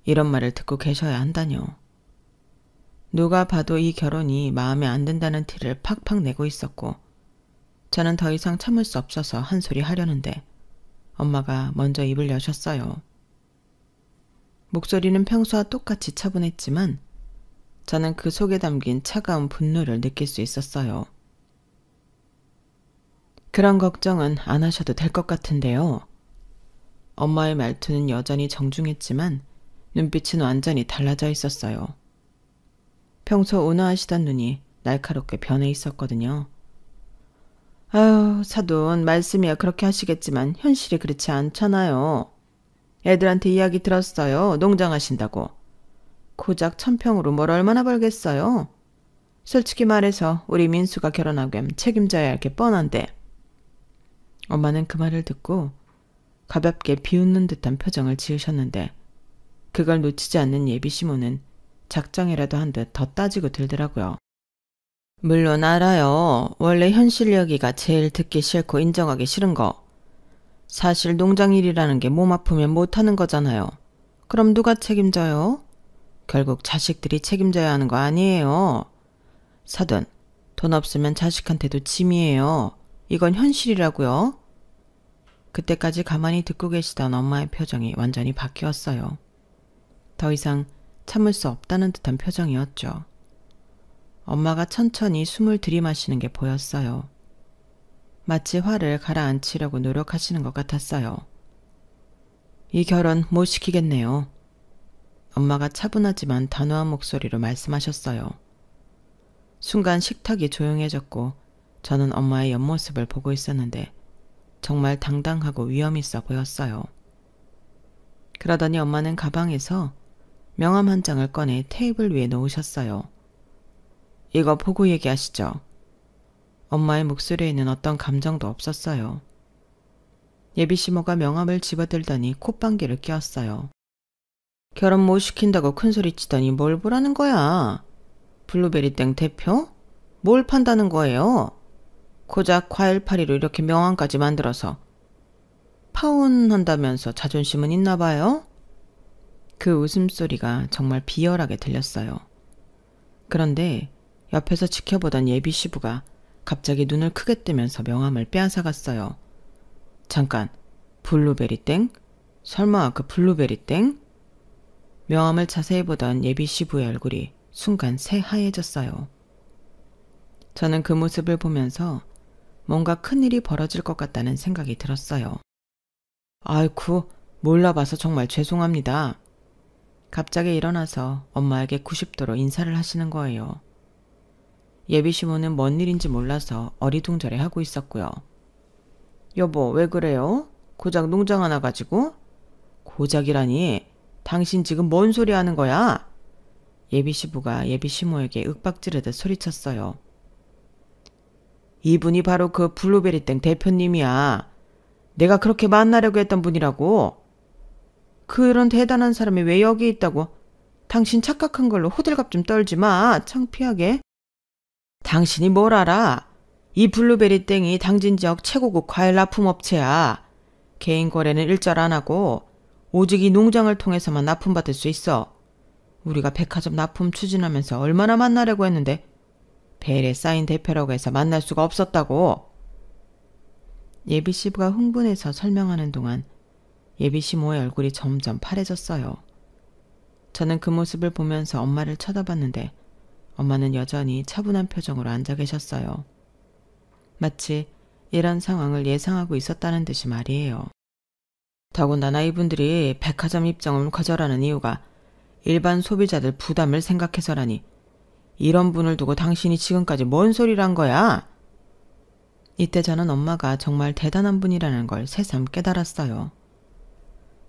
이런 말을 듣고 계셔야 한다뇨. 누가 봐도 이 결혼이 마음에 안 든다는 티를 팍팍 내고 있었고 저는 더 이상 참을 수 없어서 한 소리 하려는데 엄마가 먼저 입을 여셨어요. 목소리는 평소와 똑같이 차분했지만 저는 그 속에 담긴 차가운 분노를 느낄 수 있었어요. 그런 걱정은 안 하셔도 될 것 같은데요. 엄마의 말투는 여전히 정중했지만 눈빛은 완전히 달라져 있었어요. 평소 온화하시던 눈이 날카롭게 변해 있었거든요. 아유, 사돈, 말씀이야 그렇게 하시겠지만 현실이 그렇지 않잖아요. 애들한테 이야기 들었어요. 농장하신다고. 고작 1000평으로 뭘 얼마나 벌겠어요? 솔직히 말해서 우리 민수가 결혼하면 책임져야 할 게 뻔한데. 엄마는 그 말을 듣고 가볍게 비웃는 듯한 표정을 지으셨는데 그걸 놓치지 않는 예비시모는 작정이라도 한 듯 더 따지고 들더라고요. 물론 알아요. 원래 현실 이야기가 제일 듣기 싫고 인정하기 싫은 거. 사실 농장 일이라는 게 몸 아프면 못하는 거잖아요. 그럼 누가 책임져요? 결국 자식들이 책임져야 하는 거 아니에요. 사돈, 돈 없으면 자식한테도 짐이에요. 이건 현실이라고요. 그때까지 가만히 듣고 계시던 엄마의 표정이 완전히 바뀌었어요. 더 이상 참을 수 없다는 듯한 표정이었죠. 엄마가 천천히 숨을 들이마시는 게 보였어요. 마치 화를 가라앉히려고 노력하시는 것 같았어요. 이 결혼 못 시키겠네요. 엄마가 차분하지만 단호한 목소리로 말씀하셨어요. 순간 식탁이 조용해졌고 저는 엄마의 옆모습을 보고 있었는데 정말 당당하고 위험 있어 보였어요. 그러더니 엄마는 가방에서 명함 한 장을 꺼내 테이블 위에 놓으셨어요. 이거 보고 얘기하시죠. 엄마의 목소리에는 어떤 감정도 없었어요. 예비시모가 명함을 집어들더니 콧방귀를 뀌었어요. 결혼 못 시킨다고 큰소리치더니 뭘 보라는 거야? 블루베리땡 대표? 뭘 판다는 거예요? 고작 과일파리로 이렇게 명함까지 만들어서 파혼한다면서 자존심은 있나 봐요? 그 웃음소리가 정말 비열하게 들렸어요. 그런데 옆에서 지켜보던 예비시부가 갑자기 눈을 크게 뜨면서 명함을 빼앗아갔어요. 잠깐, 블루베리땡? 설마 그 블루베리땡? 명함을 자세히 보던 예비시부의 얼굴이 순간 새하얘졌어요. 저는 그 모습을 보면서 뭔가 큰일이 벌어질 것 같다는 생각이 들었어요. 아이쿠, 몰라봐서 정말 죄송합니다. 갑자기 일어나서 엄마에게 90도로 인사를 하시는 거예요. 예비시모는 뭔 일인지 몰라서 어리둥절해하고 있었고요. 여보, 왜 그래요? 고작 농장 하나 가지고? 고작이라니, 당신 지금 뭔 소리 하는 거야? 예비시부가 예비시모에게 윽박지르듯 소리쳤어요. 이분이 바로 그 블루베리땡 대표님이야. 내가 그렇게 만나려고 했던 분이라고. 그런 대단한 사람이 왜 여기 있다고. 당신 착각한 걸로 호들갑 좀 떨지 마. 창피하게. 당신이 뭘 알아? 이 블루베리땡이 당진 지역 최고급 과일 납품업체야. 개인 거래는 일절 안 하고 오직 이 농장을 통해서만 납품받을 수 있어. 우리가 백화점 납품 추진하면서 얼마나 만나려고 했는데 벨에 쌓인 대표라고 해서 만날 수가 없었다고. 예비시부가 흥분해서 설명하는 동안 예비시모의 얼굴이 점점 파래졌어요. 저는 그 모습을 보면서 엄마를 쳐다봤는데 엄마는 여전히 차분한 표정으로 앉아 계셨어요. 마치 이런 상황을 예상하고 있었다는 듯이 말이에요. 더군다나 이분들이 백화점 입점을 거절하는 이유가 일반 소비자들 부담을 생각해서라니. 이런 분을 두고 당신이 지금까지 뭔 소리를 한 거야? 이때 저는 엄마가 정말 대단한 분이라는 걸 새삼 깨달았어요.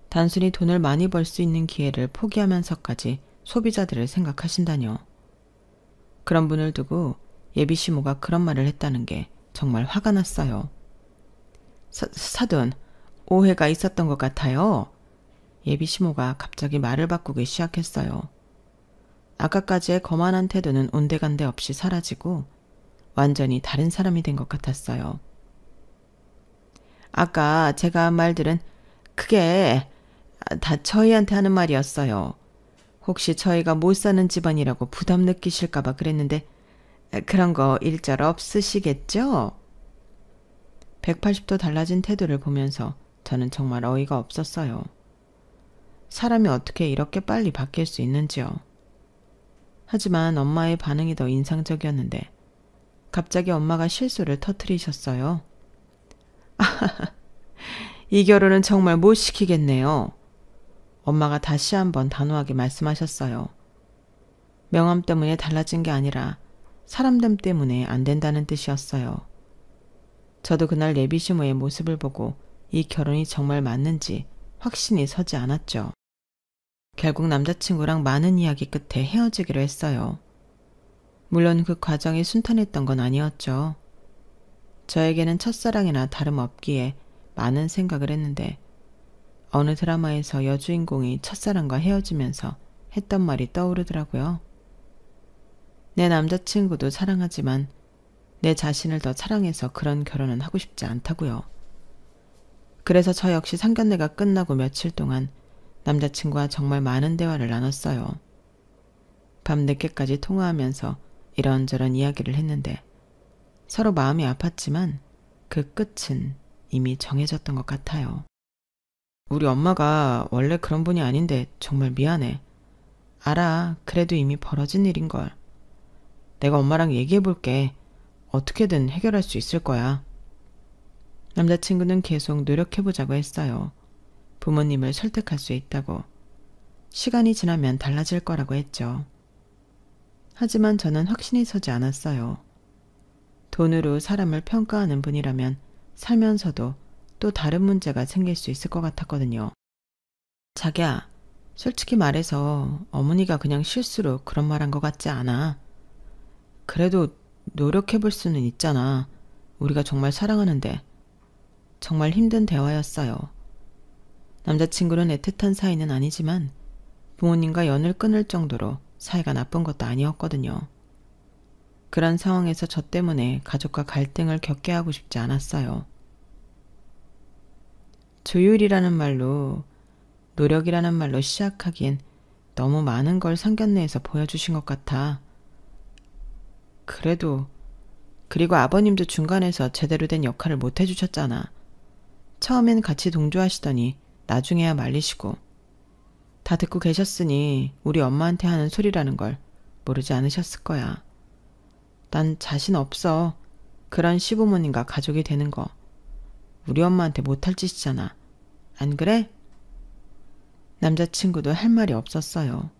단순히 돈을 많이 벌 수 있는 기회를 포기하면서까지 소비자들을 생각하신다뇨. 그런 분을 두고 예비시모가 그런 말을 했다는 게 정말 화가 났어요. 사돈, 오해가 있었던 것 같아요. 예비시모가 갑자기 말을 바꾸기 시작했어요. 아까까지의 거만한 태도는 온데간데 없이 사라지고 완전히 다른 사람이 된 것 같았어요. 아까 제가 한 말들은 그게 다 저희한테 하는 말이었어요. 혹시 저희가 못 사는 집안이라고 부담 느끼실까봐 그랬는데 그런 거 일절 없으시겠죠? 180도 달라진 태도를 보면서 저는 정말 어이가 없었어요. 사람이 어떻게 이렇게 빨리 바뀔 수 있는지요. 하지만 엄마의 반응이 더 인상적이었는데 갑자기 엄마가 실수를 터뜨리셨어요. 이 결혼은 정말 못 시키겠네요. 엄마가 다시 한번 단호하게 말씀하셨어요. 명함 때문에 달라진 게 아니라 사람됨 때문에 안 된다는 뜻이었어요. 저도 그날 예비시모의 모습을 보고 이 결혼이 정말 맞는지 확신이 서지 않았죠. 결국 남자친구랑 많은 이야기 끝에 헤어지기로 했어요. 물론 그 과정이 순탄했던 건 아니었죠. 저에게는 첫사랑이나 다름없기에 많은 생각을 했는데 어느 드라마에서 여주인공이 첫사랑과 헤어지면서 했던 말이 떠오르더라고요. 내 남자친구도 사랑하지만 내 자신을 더 사랑해서 그런 결혼은 하고 싶지 않다고요. 그래서 저 역시 상견례가 끝나고 며칠 동안 남자친구와 정말 많은 대화를 나눴어요. 밤늦게까지 통화하면서 이런저런 이야기를 했는데 서로 마음이 아팠지만 그 끝은 이미 정해졌던 것 같아요. 우리 엄마가 원래 그런 분이 아닌데 정말 미안해. 알아. 그래도 이미 벌어진 일인걸. 내가 엄마랑 얘기해볼게. 어떻게든 해결할 수 있을 거야. 남자친구는 계속 노력해보자고 했어요. 부모님을 설득할 수 있다고. 시간이 지나면 달라질 거라고 했죠. 하지만 저는 확신이 서지 않았어요. 돈으로 사람을 평가하는 분이라면 살면서도 또 다른 문제가 생길 수 있을 것 같았거든요. 자기야, 솔직히 말해서 어머니가 그냥 실수로 그런 말 한 것 같지 않아. 그래도 노력해볼 수는 있잖아. 우리가 정말 사랑하는데. 정말 힘든 대화였어요. 남자친구는 애틋한 사이는 아니지만 부모님과 연을 끊을 정도로 사이가 나쁜 것도 아니었거든요. 그런 상황에서 저 때문에 가족과 갈등을 겪게 하고 싶지 않았어요. 조율이라는 말로, 노력이라는 말로 시작하기엔 너무 많은 걸 상견례에서 보여주신 것 같아. 그리고 아버님도 중간에서 제대로 된 역할을 못 해주셨잖아. 처음엔 같이 동조하시더니 나중에야 말리시고. 다 듣고 계셨으니 우리 엄마한테 하는 소리라는 걸 모르지 않으셨을 거야. 난 자신 없어. 그런 시부모님과 가족이 되는 거. 우리 엄마한테 못할 짓이잖아. 안 그래? 남자친구도 할 말이 없었어요.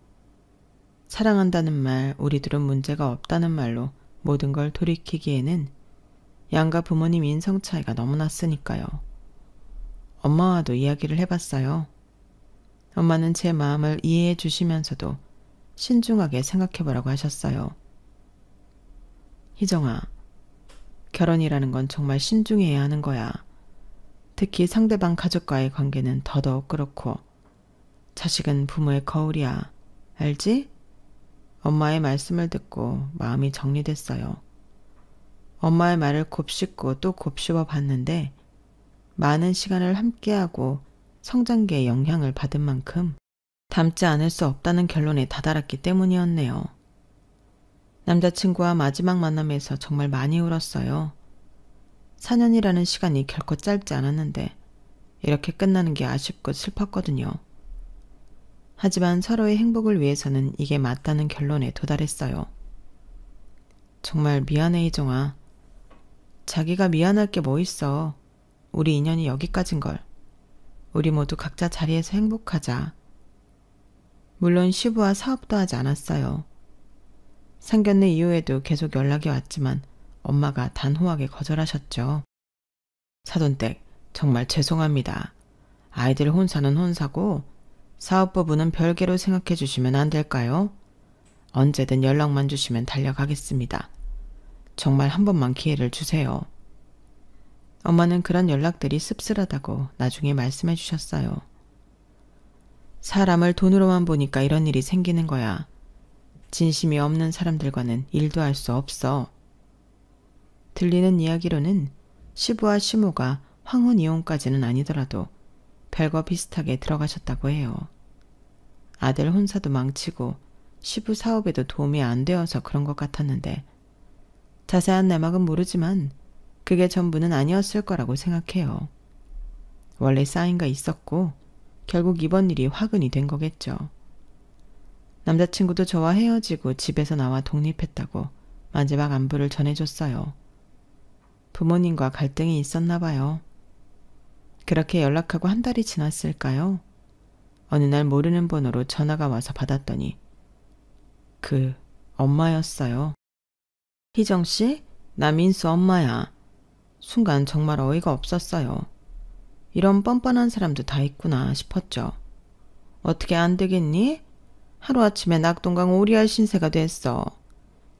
사랑한다는 말, 우리 둘은 문제가 없다는 말로 모든 걸 돌이키기에는 양가 부모님 인성 차이가 너무 났으니까요. 엄마와도 이야기를 해봤어요. 엄마는 제 마음을 이해해 주시면서도 신중하게 생각해보라고 하셨어요. 희정아, 결혼이라는 건 정말 신중해야 하는 거야. 특히 상대방 가족과의 관계는 더더욱 그렇고. 자식은 부모의 거울이야. 알지? 엄마의 말씀을 듣고 마음이 정리됐어요. 엄마의 말을 곱씹고 또 곱씹어 봤는데 많은 시간을 함께하고 성장기에 영향을 받은 만큼 닮지 않을 수 없다는 결론에 다다랐기 때문이었네요. 남자친구와 마지막 만남에서 정말 많이 울었어요. 4년이라는 시간이 결코 짧지 않았는데 이렇게 끝나는 게 아쉽고 슬펐거든요. 하지만 서로의 행복을 위해서는 이게 맞다는 결론에 도달했어요. 정말 미안해, 희정아. 자기가 미안할 게 뭐 있어. 우리 인연이 여기까진걸. 우리 모두 각자 자리에서 행복하자. 물론 시부와 사업도 하지 않았어요. 상견례 이후에도 계속 연락이 왔지만 엄마가 단호하게 거절하셨죠. 사돈댁, 정말 죄송합니다. 아이들 혼사는 혼사고 사업 부분은 별개로 생각해 주시면 안 될까요? 언제든 연락만 주시면 달려가겠습니다. 정말 한 번만 기회를 주세요. 엄마는 그런 연락들이 씁쓸하다고 나중에 말씀해 주셨어요. 사람을 돈으로만 보니까 이런 일이 생기는 거야. 진심이 없는 사람들과는 일도 할 수 없어. 들리는 이야기로는 시부와 시모가 황혼 이혼까지는 아니더라도 별거 비슷하게 들어가셨다고 해요. 아들 혼사도 망치고 시부 사업에도 도움이 안 되어서 그런 것 같았는데 자세한 내막은 모르지만 그게 전부는 아니었을 거라고 생각해요. 원래 쌓인 거 있었고 결국 이번 일이 화근이 된 거겠죠. 남자친구도 저와 헤어지고 집에서 나와 독립했다고 마지막 안부를 전해줬어요. 부모님과 갈등이 있었나 봐요. 그렇게 연락하고 한 달이 지났을까요? 어느 날 모르는 번호로 전화가 와서 받았더니 엄마였어요. 희정씨? 나 민수 엄마야. 순간 정말 어이가 없었어요. 이런 뻔뻔한 사람도 다 있구나 싶었죠. 어떻게 안 되겠니? 하루아침에 낙동강 오리알 신세가 됐어.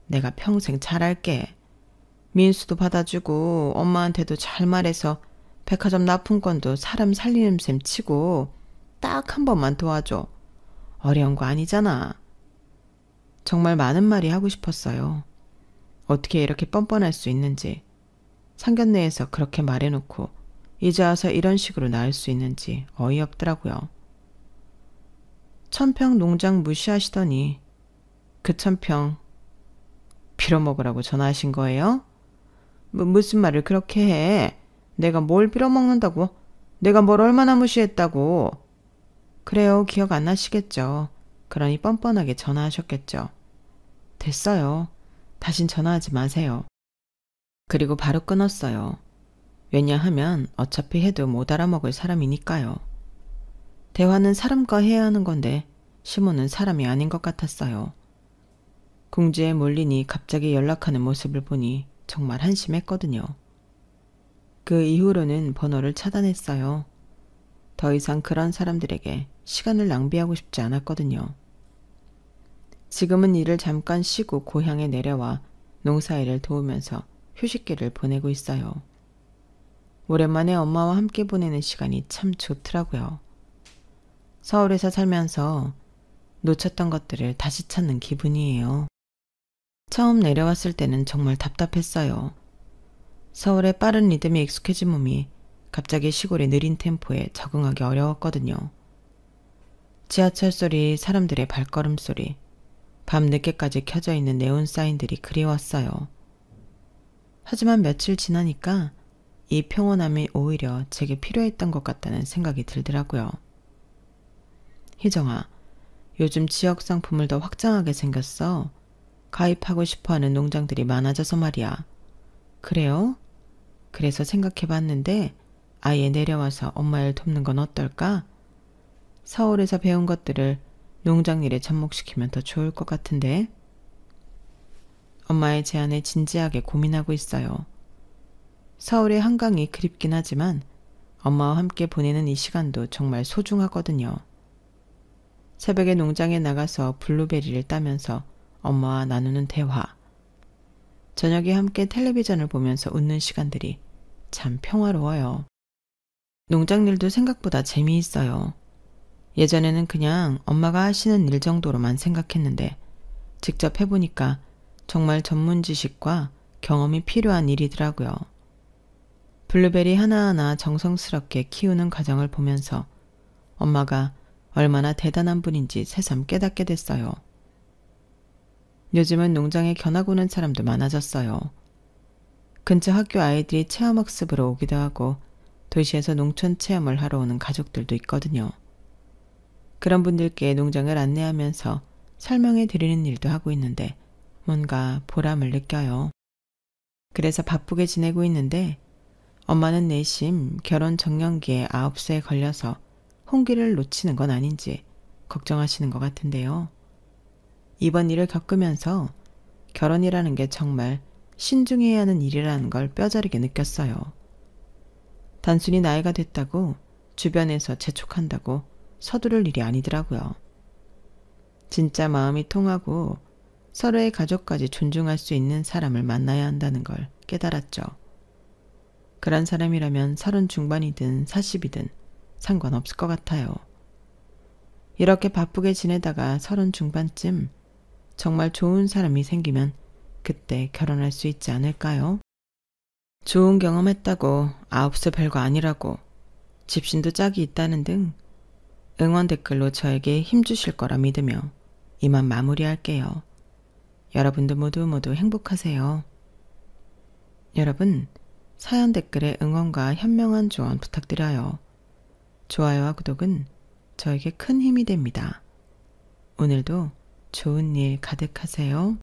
내가 평생 잘할게. 민수도 받아주고 엄마한테도 잘 말해서 백화점 납품권도 사람 살리는 셈 치고 딱 한 번만 도와줘. 어려운 거 아니잖아. 정말 많은 말이 하고 싶었어요. 어떻게 이렇게 뻔뻔할 수 있는지. 상견례에서 그렇게 말해놓고 이제 와서 이런 식으로 나올 수 있는지 어이없더라고요. 천평 농장 무시하시더니 그 천평 빌어먹으라고 전화하신 거예요? 무슨 말을 그렇게 해. 내가 뭘 빌어먹는다고? 내가 뭘 얼마나 무시했다고. 그래요, 기억 안 나시겠죠. 그러니 뻔뻔하게 전화하셨겠죠. 됐어요. 다신 전화하지 마세요. 그리고 바로 끊었어요. 왜냐하면 어차피 해도 못 알아먹을 사람이니까요. 대화는 사람과 해야 하는 건데 시모는 사람이 아닌 것 같았어요. 궁지에 몰리니 갑자기 연락하는 모습을 보니 정말 한심했거든요. 그 이후로는 번호를 차단했어요. 더 이상 그런 사람들에게 시간을 낭비하고 싶지 않았거든요. 지금은 일을 잠깐 쉬고 고향에 내려와 농사일을 도우면서 휴식기를 보내고 있어요. 오랜만에 엄마와 함께 보내는 시간이 참 좋더라고요. 서울에서 살면서 놓쳤던 것들을 다시 찾는 기분이에요. 처음 내려왔을 때는 정말 답답했어요. 서울의 빠른 리듬에 익숙해진 몸이 갑자기 시골의 느린 템포에 적응하기 어려웠거든요. 지하철 소리, 사람들의 발걸음 소리, 밤 늦게까지 켜져 있는 네온 사인들이 그리웠어요. 하지만 며칠 지나니까 이 평온함이 오히려 제게 필요했던 것 같다는 생각이 들더라고요. 희정아, 요즘 지역 상품을 더 확장하게 생겼어. 가입하고 싶어하는 농장들이 많아져서 말이야. 그래요? 그래서 생각해봤는데 아예 내려와서 엄마 일 돕는 건 어떨까? 서울에서 배운 것들을 농장 일에 접목시키면 더 좋을 것 같은데. 엄마의 제안에 진지하게 고민하고 있어요. 서울의 한강이 그립긴 하지만 엄마와 함께 보내는 이 시간도 정말 소중하거든요. 새벽에 농장에 나가서 블루베리를 따면서 엄마와 나누는 대화. 저녁에 함께 텔레비전을 보면서 웃는 시간들이 참 평화로워요. 농장 일도 생각보다 재미있어요. 예전에는 그냥 엄마가 하시는 일 정도로만 생각했는데 직접 해보니까 정말 전문 지식과 경험이 필요한 일이더라고요. 블루베리 하나하나 정성스럽게 키우는 과정을 보면서 엄마가 얼마나 대단한 분인지 새삼 깨닫게 됐어요. 요즘은 농장에 견학 오는 사람도 많아졌어요. 근처 학교 아이들이 체험학습으로 오기도 하고 도시에서 농촌 체험을 하러 오는 가족들도 있거든요. 그런 분들께 농장을 안내하면서 설명해 드리는 일도 하고 있는데 뭔가 보람을 느껴요. 그래서 바쁘게 지내고 있는데 엄마는 내심 결혼 정년기에 9수에 걸려서 홍기를 놓치는 건 아닌지 걱정하시는 것 같은데요. 이번 일을 겪으면서 결혼이라는 게 정말 신중해야 하는 일이라는 걸 뼈저리게 느꼈어요. 단순히 나이가 됐다고 주변에서 재촉한다고 서두를 일이 아니더라고요. 진짜 마음이 통하고 서로의 가족까지 존중할 수 있는 사람을 만나야 한다는 걸 깨달았죠. 그런 사람이라면 30 중반이든 40이든 상관없을 것 같아요. 이렇게 바쁘게 지내다가 30 중반쯤 정말 좋은 사람이 생기면 그때 결혼할 수 있지 않을까요? 좋은 경험했다고 9수 별거 아니라고 집신도 짝이 있다는 등 응원 댓글로 저에게 힘주실 거라 믿으며 이만 마무리할게요. 여러분도 모두 행복하세요. 여러분, 사연 댓글에 응원과 현명한 조언 부탁드려요. 좋아요와 구독은 저에게 큰 힘이 됩니다. 오늘도 좋은 일 가득하세요.